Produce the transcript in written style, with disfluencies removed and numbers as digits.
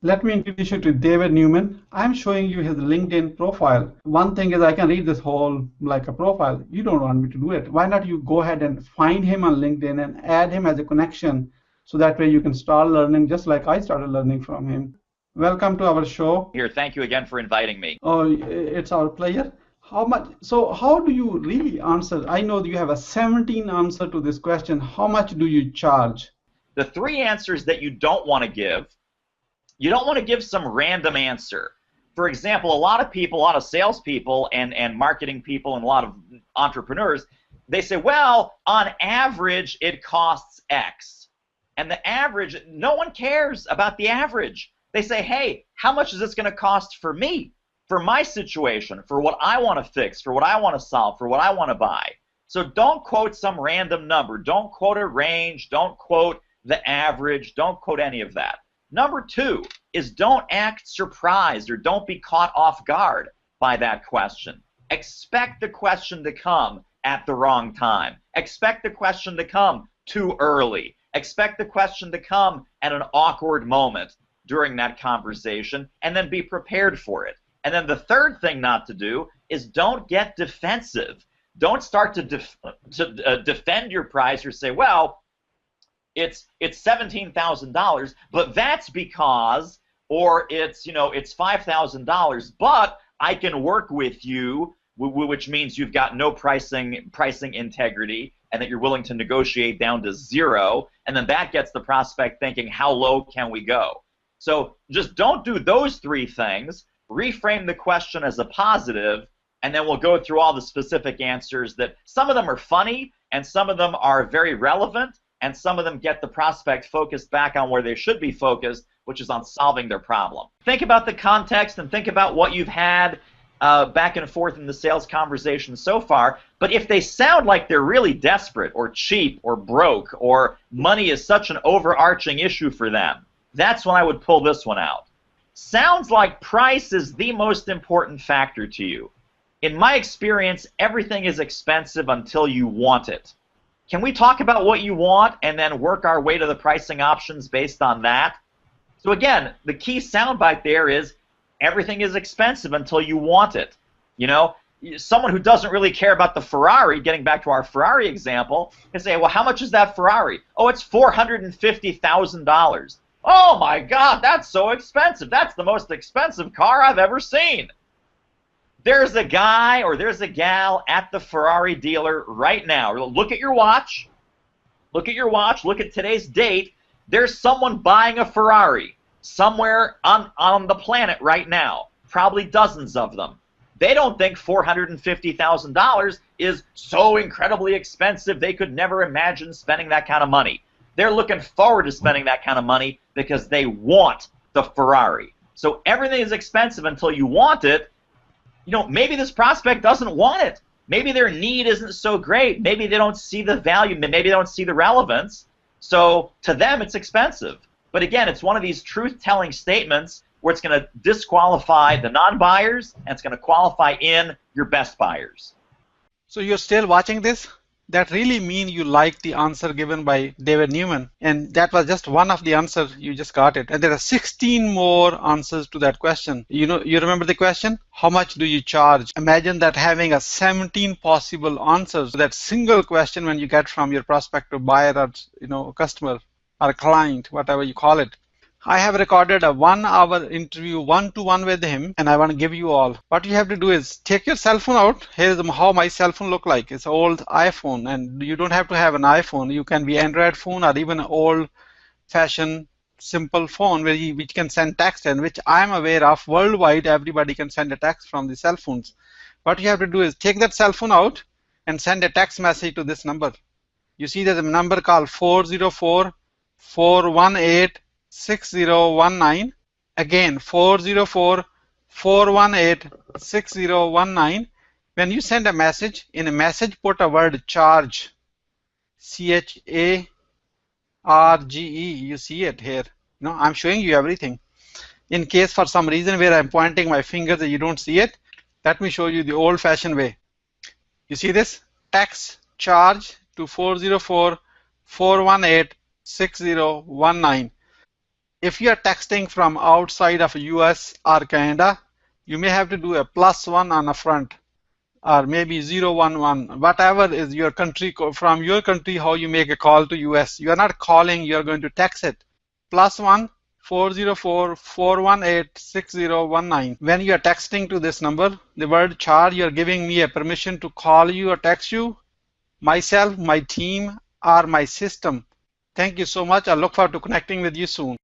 Let me introduce you to David Newman. I'm showing you his LinkedIn profile. One thing is I can read this whole like a profile. You don't want me to do it. Why not you go ahead and find him on LinkedIn and add him as a connection so that way you can start learning just like I started learning from him. Welcome to our show. Here, thank you again for inviting me. Oh, it's our pleasure. How do you really answer? I know you have a 17 answer to this question. How much do you charge? The three answers that you don't want to give. You don't want to give some random answer. For example, a lot of people, a lot of salespeople and marketing people and a lot of entrepreneurs, they say, well, on average, it costs X. And the average, no one cares about the average. They say, hey, how much is this going to cost for me, for my situation, for what I want to fix, for what I want to solve, for what I want to buy? So don't quote some random number. Don't quote a range. Don't quote the average. Don't quote any of that. Number two is don't act surprised or don't be caught off guard by that question. Expect the question to come at the wrong time. Expect the question to come too early. Expect the question to come at an awkward moment during that conversation, and then be prepared for it. And then the third thing not to do is don't get defensive. Don't start to defend your price or say, well, it's $17,000, but that's because, or it's $5,000, but I can work with you, which means you've got no pricing integrity, and that you're willing to negotiate down to zero, and then that gets the prospect thinking, how low can we go? So just don't do those three things. Reframe the question as a positive, and then we'll go through all the specific answers that some of them are funny, and some of them are very relevant, and some of them get the prospect focused back on where they should be focused, which is on solving their problem. Think about the context and think about what you've had back and forth in the sales conversation so far. But if they sound like they're really desperate or cheap or broke or money is such an overarching issue for them, that's when I would pull this one out. Sounds like price is the most important factor to you. In my experience, everything is expensive until you want it. Can we talk about what you want and then work our way to the pricing options based on that? So again, the key soundbite there is everything is expensive until you want it. You know, someone who doesn't really care about the Ferrari, getting back to our Ferrari example, can say, well, how much is that Ferrari? Oh, it's $450,000. Oh my God, that's so expensive. That's the most expensive car I've ever seen. There's a guy or there's a gal at the Ferrari dealer right now. Look at your watch. Look at your watch. Look at today's date. There's someone buying a Ferrari somewhere on the planet right now. Probably dozens of them. They don't think $450,000 is so incredibly expensive they could never imagine spending that kind of money. They're looking forward to spending that kind of money because they want the Ferrari. So everything is expensive until you want it. You know, maybe this prospect doesn't want it. Maybe their need isn't so great. Maybe they don't see the value. Maybe they don't see the relevance. So to them, it's expensive. But again, it's one of these truth-telling statements where it's going to disqualify the non-buyers and it's going to qualify in your best buyers. So you're still watching this? That really means you like the answer given by David Newman. And that was just one of the answers. You just got it. And there are 16 more answers to that question. You know, you remember the question? How much do you charge? Imagine that having a 17 possible answers to that single question when you get from your prospective buyer or customer or client, whatever you call it. I have recorded a 1-hour interview one-to-one with him, and I want to give you all. What you have to do is take your cell phone out. Here's how my cell phone look like. It's an old iPhone, and you don't have to have an iPhone. You can be Android phone or even an old-fashioned simple phone which can send text, and which I'm aware of worldwide. Everybody can send a text from the cell phones. What you have to do is take that cell phone out and send a text message to this number. You see there's a number called 404-418-6019. Again, 404-418-6019. When you send a message, in a message put a word charge. CHARGE. You see it here. I'm showing you everything. In case for some reason where I'm pointing my finger that you don't see it, let me show you the old-fashioned way. You see this? Text charge to 404-418-6019. If you are texting from outside of US or Canada, you may have to do a +1 on the front, or maybe 011, whatever is your country, from your country, how you make a call to US. You are not calling, you are going to text it. +1 404 418 6019. When you are texting to this number, the word char, you are giving me a permission to call you or text you, myself, my team, or my system. Thank you so much. I look forward to connecting with you soon.